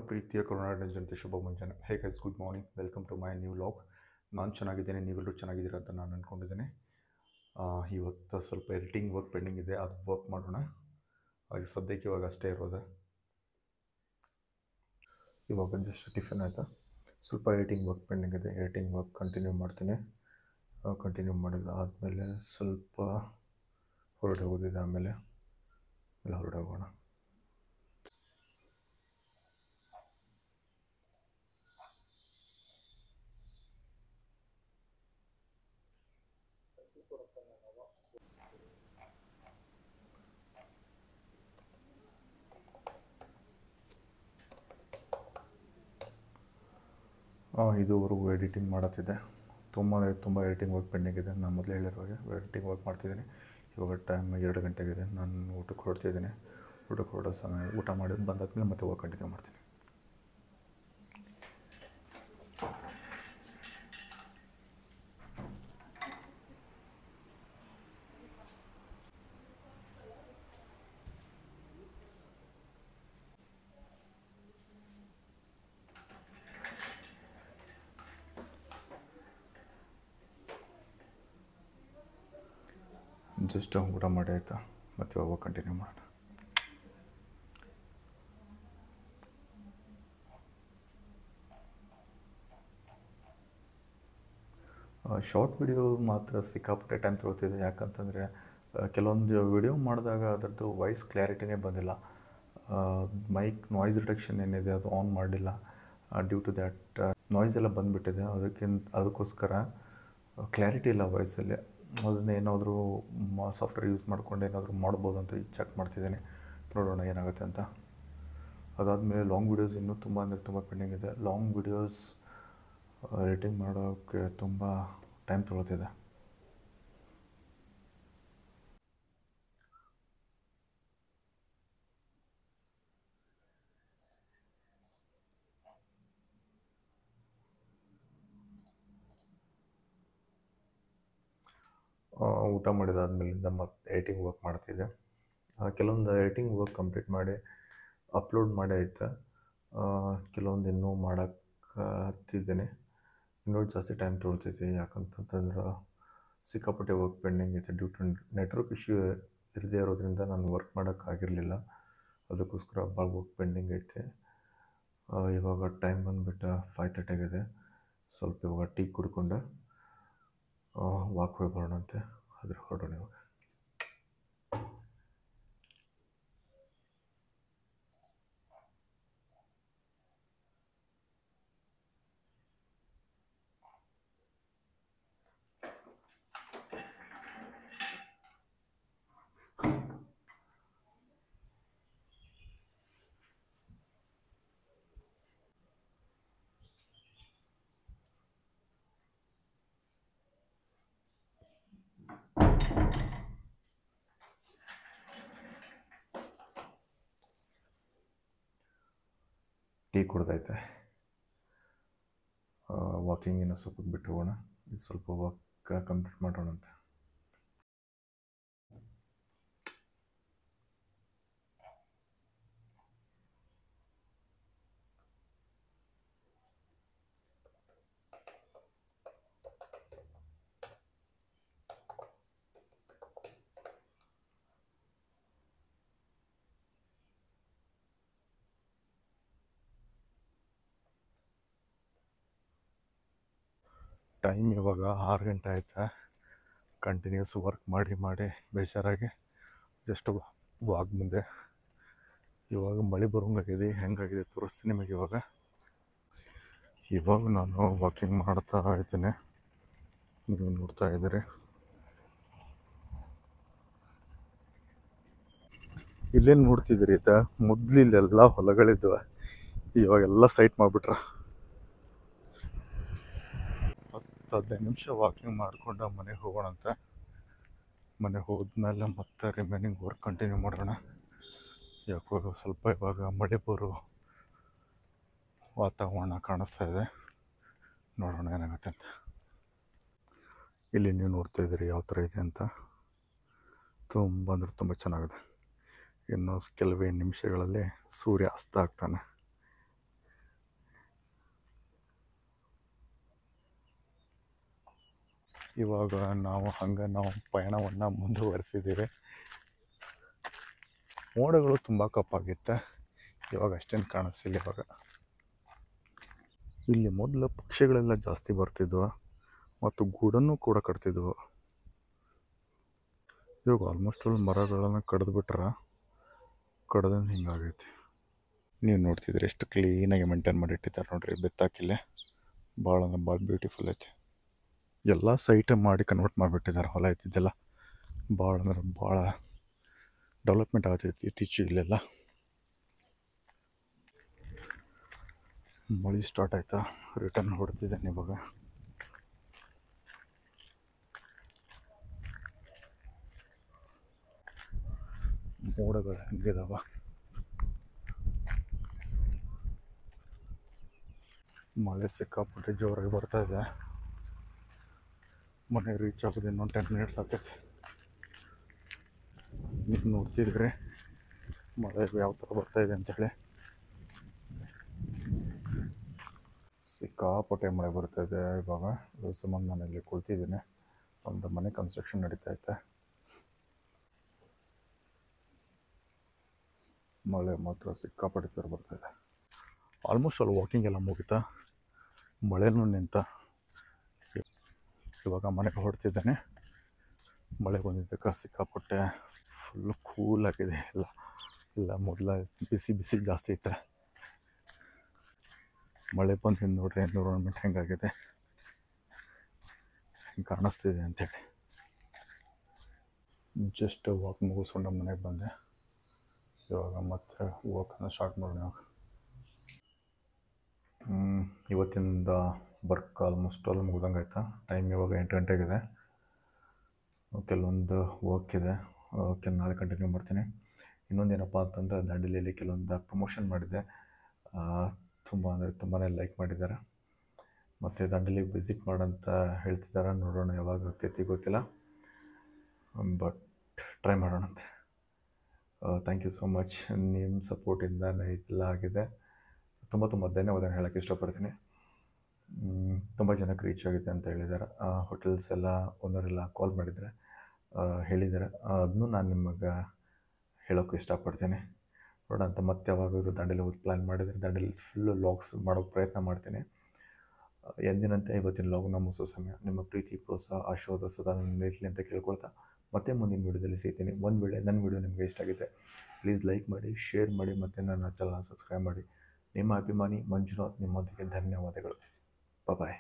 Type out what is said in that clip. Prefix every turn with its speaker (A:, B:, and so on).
A: ಪ್ರೀತಿಯ ಕರುನಾಡಿನ ಜನತೆ ಶುಭ ಮುಂಜಾನೆ. Hey guys, good morning, welcome to my new vlog. ನಾನು ಚೆನ್ನಾಗಿದ್ದೇನೆ, ನೀವೆಲ್ಲರೂ ಚೆನ್ನಾಗಿದ್ದೀರಾ ಅಂತ ನಾನು ಅಂದ್ಕೊಂಡಿದ್ದೇನೆ. ಇವತ್ತು ಸ್ವಲ್ಪ ಎಡಿಟಿಂಗ್ ವರ್ಕ್ ಪೆಂಡಿಂಗ್ ಇದೆ, ಅದು ವರ್ಕ್ ಮಾಡೋಣ. ಹಾಗೆ ಸದ್ಯಕ್ಕೆ ಇವಾಗ ಅಷ್ಟೇ ಇರೋದು. ಇವಾಗ ಜಸ್ಟ್ ಟಿಫಿನ್ ಆಯಿತಾ, ಸ್ವಲ್ಪ ಎಡಿಟಿಂಗ್ ವರ್ಕ್ ಪೆಂಡಿಂಗ್ ಇದೆ, ಎಡಿಟಿಂಗ್ ವರ್ಕ್ ಕಂಟಿನ್ಯೂ ಮಾಡ್ತೀನಿ. ಕಂಟಿನ್ಯೂ ಮಾಡಿದ ಆದಮೇಲೆ ಸ್ವಲ್ಪ ಹೊರಡೆ ಹೋಗೋದಿದೆ, ಆಮೇಲೆ ಹೊರಡೆ ಹೋಗೋಣ. ಇದುವರೆಗೂ ಎಡಿಟಿಂಗ್ ಮಾಡತ್ತಿದ್ದೆ, ತುಂಬ ಎಡಿಟಿಂಗ್ ವರ್ಕ್ ಪೆಂಡಿಂಗ್ ಇದೆ. ನಾನು ಮೊದಲೇ ಹೇಳಿರುವಾಗ ಎಡಿಟಿಂಗ್ ವರ್ಕ್ ಮಾಡ್ತಿದ್ದೀನಿ. ಇವಾಗ ಟೈಮ್ 2 ಗಂಟೆಗಿದೆ, ನಾನು ಊಟಕ್ಕೆ ಹೊರಡ್ತಿದ್ದೀನಿ. ಊಟಕ್ಕೆ ಹೊರಡೋ ಸಮಯ, ಊಟ ಮಾಡಿ ಬಂದಾದ್ಮೇಲೆ ಮತ್ತೆ ವರ್ಕ್ ಕಂಟಿನ್ಯೂ ಮಾಡ್ತೀನಿ. ಜಸ್ಟ್ ಊಟ ಮಾಡಿ ಆಯಿತಾ, ಮತ್ತೆ ಇವಾಗ ಕಂಟಿನ್ಯೂ ಮಾಡೋಣ. ಶಾರ್ಟ್ ವಿಡಿಯೋ ಮಾತ್ರ ಸಿಕ್ಕಾಪಟ್ಟೆ ಟೈಮ್ ತೊಗೊಳ್ತಿದೆ. ಯಾಕಂತಂದರೆ ಕೆಲವೊಂದು ವಿಡಿಯೋ ಮಾಡಿದಾಗ ಅದರದ್ದು ವಾಯ್ಸ್ ಕ್ಲಾರಿಟಿನೇ ಬಂದಿಲ್ಲ. ಮೈಕ್ ನಾಯ್ಸ್ ರಿಡಕ್ಷನ್ ಏನಿದೆ ಅದು ಆನ್ ಮಾಡಲಿಲ್ಲ. ಡ್ಯೂ ಟು ದ್ಯಾಟ್ ನಾಯ್ಸ್ ಎಲ್ಲ ಬಂದುಬಿಟ್ಟಿದೆ. ಅದಕ್ಕೋಸ್ಕರ ಕ್ಲಾರಿಟಿ ಇಲ್ಲ ವಾಯ್ಸಲ್ಲಿ. ಅದನ್ನ ಏನಾದರೂ ಸಾಫ್ಟ್ವೇರ್ ಯೂಸ್ ಮಾಡ್ಕೊಂಡು ಏನಾದರೂ ಮಾಡ್ಬೋದು ಅಂತ ಚೆಕ್ ಮಾಡ್ತಿದ್ದೀನಿ, ನೋಡೋಣ ಏನಾಗುತ್ತೆ ಅಂತ. ಅದಾದಮೇಲೆ ಲಾಂಗ್ ವೀಡಿಯೋಸ್ ಇನ್ನೂ ತುಂಬ ಪೆಂಡಿಂಗ್ ಇದೆ. ಲಾಂಗ್ ವೀಡಿಯೋಸ್ ಎಡಿಟಿಂಗ್ ಮಾಡೋಕ್ಕೆ ತುಂಬ ಟೈಮ್ ತೊಗೊಳ್ತಿದೆ. ಊಟ ಮಾಡಿದಾದ್ಮೇಲಿಂದ ಮತ್ತೆ ಎಡಿಟಿಂಗ್ ವರ್ಕ್ ಮಾಡ್ತಿದ್ದೆ. ಕೆಲವೊಂದು ಎಡಿಟಿಂಗ್ ವರ್ಕ್ ಕಂಪ್ಲೀಟ್ ಮಾಡಿ ಅಪ್ಲೋಡ್ ಮಾಡಿ ಐತೆ. ಕೆಲವೊಂದು ಇನ್ನೂ ಮಾಡೋಕ್ಕೆ ಹತ್ತಿದ್ದೀನಿ. ಇನ್ನೂ ಜಾಸ್ತಿ ಟೈಮ್ ತೊಗೊಳ್ತೈತಿ. ಯಾಕಂತಂದ್ರೆ ಸಿಕ್ಕಾಪಟ್ಟೆ ವರ್ಕ್ ಪೆಂಡಿಂಗ್ ಐತೆ. ಡ್ಯೂ ಟು ನೆಟ್ವರ್ಕ್ ಇಶ್ಯೂ ಇರದೇ ಇರೋದ್ರಿಂದ ನಾನು ವರ್ಕ್ ಮಾಡೋಕ್ಕಾಗಿರಲಿಲ್ಲ. ಅದಕ್ಕೋಸ್ಕರ ಭಾಳ ವರ್ಕ್ ಪೆಂಡಿಂಗ್ ಐತೆ. ಇವಾಗ ಟೈಮ್ ಬಂದುಬಿಟ್ಟು 5:30 ಆಗಿದೆ. ಸ್ವಲ್ಪ ಇವಾಗ ಟೀ ಕುಡ್ಕೊಂಡು ವಾಕ್ ಹೋಗಿ ಬರೋಣಂತೆ. ಅದ್ರ ಹೊರಡೋಣ ಇವಾಗ. ಟೀ ಕುಡ್ದೈತೆ. ವಾಕಿಂಗ್ ಇನ್ನೂ ಸ್ವಲ್ಪ ಬಿಟ್ಟು ಹೋಗೋಣ. ಇದು ಸ್ವಲ್ಪ ವಾಕ್ ಕಂಪ್ಲೀಟ್ ಮಾಡೋಣಂತೆ. ಟೈಮ್ ಇವಾಗ 6 ಗಂಟೆ ಆಯ್ತಾ. ಕಂಟಿನ್ಯೂಸ್ ವರ್ಕ್ ಮಾಡಿ ಬೇಜಾರಾಗಿ ಜಸ್ಟ್ ವಾಕ್ ಬಂದೆ. ಇವಾಗ ಮಳೆ ಬರೋಂಗಾಗಿದೆ, ಹೆಂಗಾಗಿದೆ ತೋರಿಸ್ತೀನಿ ನಿಮಗೆ. ಇವಾಗ ನಾನು ವಾಕಿಂಗ್ ಮಾಡ್ತಾ ಇದ್ದೀನಿ, ನೀವು ನೋಡ್ತಾ ಇದ್ದೀರಿ. ಇಲ್ಲೇನು ನೋಡ್ತಿದ್ದೀರಿ ಇದು? ಮೊದಲು ಇಲ್ಲೆಲ್ಲ ಹೊಲಗಳಿದ್ವು, ಇವಾಗೆಲ್ಲ ಸೈಟ್ ಮಾಡಿಬಿಟ್ರ. 10-15 ನಿಮಿಷ ವಾಕಿಂಗ್ ಮಾಡಿಕೊಂಡು ಮನೆಗೆ ಹೋಗೋಣಂತೆ. ಮನೆಗೆ ಹೋದ್ಮೇಲೆ ಮತ್ತೆ ರಿಮೈನಿಂಗ್ ವರ್ಕ್ ಕಂಟಿನ್ಯೂ ಮಾಡೋಣ. ಯಾಕೋ ಸ್ವಲ್ಪ ಇವಾಗ ಮಳೆ ಬರೋ ವಾತಾವರಣ ಕಾಣಿಸ್ತಾ ಇದೆ, ನೋಡೋಣ ಏನಾಗುತ್ತೆ ಅಂತ. ಇಲ್ಲಿ ನೀವು ನೋಡ್ತಾ ಇದ್ದೀರಿ ಯಾವ ಥರ ಇದೆ ಅಂತ. ತುಂಬ ಚೆನ್ನಾಗಿದೆ. ಇನ್ನು ಕೆಲವೇ ನಿಮಿಷಗಳಲ್ಲಿ ಸೂರ್ಯ ಅಸ್ತ ಆಗ್ತಾನೆ. ಇವಾಗ ನಾವು ಪಯಣವನ್ನು ಮುಂದುವರಿಸಿದ್ದೀವಿ. ಮೋಡಗಳು ತುಂಬ ಕಪ್ಪಾಗಿತ್ತೆ, ಇವಾಗ ಅಷ್ಟೇನು ಕಾಣಿಸ್ತಿಲ್ಲ. ಇಲ್ಲಿ ಮೊದಲು ಪಕ್ಷಿಗಳೆಲ್ಲ ಜಾಸ್ತಿ ಬರ್ತಿದ್ವು ಮತ್ತು ಗೂಡನ್ನು ಕೂಡ ಕಟ್ತಿದ್ವು. ಇವಾಗ ಆಲ್ಮೋಸ್ಟ್ ಅಲ್ಲಿ ಮರಗಳನ್ನು ಕಡ್ದು ಹಿಂಗಾಗೈತಿ. ನೀವು ನೋಡ್ತಿದ್ರೆ ಎಷ್ಟು ಕ್ಲೀನಾಗಿ ಮೇಂಟೈನ್ ಮಾಡಿಟ್ಟಿದ್ದಾರೆ ನೋಡ್ರಿ. ಬೆತ್ತಾಕಿಲ್ಲೇ ಭಾಳ ಅಂದ್ರೆ ಭಾಳ ಬ್ಯೂಟಿಫುಲ್ ಐತಿ. ಎಲ್ಲ ಸೈಟ್ ಮಾಡಿ ಕನ್ವರ್ಟ್ ಮಾಡಿಬಿಟ್ಟಿದ್ದಾರೆ. ಹೊಲ ಐತಿದ್ದೆಲ್ಲ ಭಾಳ ಅಂದ್ರೆ ಭಾಳ ಡೆವಲಪ್ಮೆಂಟ್ ಆಗ್ತೈತಿ ಇತ್ತೀಚೆಗೆ ಇಲ್ಲೆಲ್ಲ. ಮಳೆ ಸ್ಟಾರ್ಟ್ ಆಯ್ತಾ, ರಿಟರ್ನ್ ಹೊಡ್ತಿದ್ದೇನೆ ಇವಾಗ. ಮೋಡಗಳು ಹೆಂಗಿದಾವ, ಮಳೆ ಸಿಕ್ಕಾಪಟ್ಟೆ ಜೋರಾಗಿ ಬರ್ತಾ ಇದೆ. ಮನೆ ರೀಚ್ ಆಗೋದು ಇನ್ನೊಂದು 10 ಮಿನಿಟ್ಸ್ ಆಗ್ತೈತಿ. ನೀವು ನೋಡ್ತಿದ್ರೆ ಮಳೆ ಯಾವ ಥರ ಬರ್ತಾಯಿದೆ ಅಂಥೇಳಿ. ಸಿಕ್ಕಾಪಟ್ಟೆ ಮಳೆ ಬರ್ತಾಯಿದೆ ಇವಾಗ. ಸಂಬಂಧ ನಾನು ಇಲ್ಲಿ ಕುಳಿತಿದ್ದೀನಿ. ಒಂದು ಮನೆ ಕನ್ಸ್ಟ್ರಕ್ಷನ್ ನಡೀತೈತೆ. ಮಳೆ ಮಾತ್ರ ಸಿಕ್ಕಾಪಟ್ಟೆ ಜೋರು ಬರ್ತಾಯಿದೆ. ಆಲ್ಮೋಸ್ಟ್ ಅಲ್ಲಿ ವಾಕಿಂಗ್ ಎಲ್ಲ ಮುಗಿತಾ, ಮಳೆನೂ ನಿಂತ. ಇವಾಗ ಮನೆಗೆ ಹೊರಡ್ತಿದ್ದೇನೆ. ಮಳೆ ಬಂದಿದ್ದಕ್ಕೆ ಸಿಕ್ಕಾಪಟ್ಟೆ ಫುಲ್ಲು ಕೂಲಾಗಿದೆ ಇಲ್ಲ ಮೊದಲ ಬಿಸಿ ಜಾಸ್ತಿ ಇತ್ತು. ಮಳೆ ಬಂದು ನೋಡ್ರಿ ಎನ್ವಿರಾನ್ಮೆಂಟ್ ಹೆಂಗಾಗಿದೆ, ಹೆಂಗೆ ಕಾಣಿಸ್ತಿದೆ ಅಂಥೇಳಿ. ಜಸ್ಟ್ ವಾಕ್ ಮುಗಿಸ್ಕೊಂಡು ಮನೆಗೆ ಬಂದೆ. ಇವಾಗ ಮತ್ತೆ ವಾಕನ್ನು ಸ್ಟಾರ್ಟ್ ಮಾಡೋಣ. ಇವತ್ತಿಂದ ವರ್ಕ್ ಆಲ್ಮೋಸ್ಟ್ ಅಲ್ಲಿ ಮುಗ್ದಂಗೆ ಆಯ್ತಾ. ಟೈಮ್ ಇವಾಗ 8 ಗಂಟೆಗಿದೆ. ಕೆಲವೊಂದು ವರ್ಕ್ ಇದೆ, ನಾಳೆ ಕಂಟಿನ್ಯೂ ಮಾಡ್ತೀನಿ. ಇನ್ನೊಂದೇನಪ್ಪ ಅಂತಂದರೆ ದಾಂಡೇಲಿಯಲ್ಲಿ ಕೆಲವೊಂದು ಪ್ರಮೋಷನ್ ಮಾಡಿದ್ದೆ. ತುಂಬಾ ಲೈಕ್ ಮಾಡಿದ್ದಾರೆ. ಮತ್ತು ದಾಂಡೇಲಿಗೆ ವಿಸಿಟ್ ಮಾಡಂತ ಹೇಳ್ತಿದ್ದಾರೆ. ನೋಡೋಣ ಯಾವಾಗ ಆಗ್ತೈತಿ ಗೊತ್ತಿಲ್ಲ, ಬಟ್ ಟ್ರೈ ಮಾಡೋಣಂತೆ. Thank you so much. ನಿಮ್ಮ ಸಪೋರ್ಟಿಂದ ಇದೆಲ್ಲ ಆಗಿದೆ. ತುಂಬ ಧನ್ಯವಾದ ಹೇಳೋಕ್ಕೆ ಇಷ್ಟಪಡ್ತೀನಿ. ತುಂಬ ಜನಕ್ಕೆ ರೀಚ್ ಆಗಿದೆ ಅಂತ ಹೇಳಿದ್ದಾರೆ. ಹೋಟೆಲ್ಸ್ ಎಲ್ಲ ಓನರೆಲ್ಲ ಕಾಲ್ ಮಾಡಿದರೆ ಹೇಳಿದ್ದಾರೆ. ಅದನ್ನೂ ನಾನು ನಿಮಗೆ ಹೇಳೋಕ್ಕೆ ಇಷ್ಟಪಡ್ತೀನಿ. ನೋಡೋಣ ಅಂತ ಮತ್ತೆ ಯಾವಾಗಾದರೂ ದಾಂಡೇಲಿ ಹೋಗಿ ಪ್ಲ್ಯಾನ್ ಮಾಡಿದರೆ ದಾಂಡೇಲಿ ಫುಲ್ಲು ಲಾಗ್ಸ್ ಮಾಡೋಕ್ಕೆ ಪ್ರಯತ್ನ ಮಾಡ್ತೀನಿ. ಎಂದಿನಂತೆ ಇವತ್ತಿನ ಲಾಗ್ನ ಮುಗಿಸೋ ಸಮಯ. ನಿಮ್ಮ ಪ್ರೀತಿ, ಪ್ರೋತ್ಸಾಹ, ಆಶೀರ್ವಾದ ಸದಾ ನನ್ನ ಮೇಲಿರಲಿ ಅಂತ ಕೇಳ್ಕೊಳ್ತಾ ಮತ್ತೆ ಮುಂದಿನ ವೀಡಿಯೋದಲ್ಲಿ ಸಿಗ್ತೀನಿ. ಒಂದು ವೇಳೆ ನನ್ನ ವೀಡಿಯೋ ನಿಮಗೆ ಇಷ್ಟ ಆಗಿದೆ ಪ್ಲೀಸ್ ಲೈಕ್ ಮಾಡಿ, ಶೇರ್ ಮಾಡಿ ಮತ್ತು ನನ್ನ ಚಾನಲ್ನ ಸಬ್ಸ್ಕ್ರೈಬ್ ಮಾಡಿ. ನಿಮ್ಮ ಅಭಿಮಾನಿ ಮಂಜುನಾಥ್. ನಿಮ್ಮೊಂದಿಗೆ ಧನ್ಯವಾದಗಳು. ಬಾಯ್.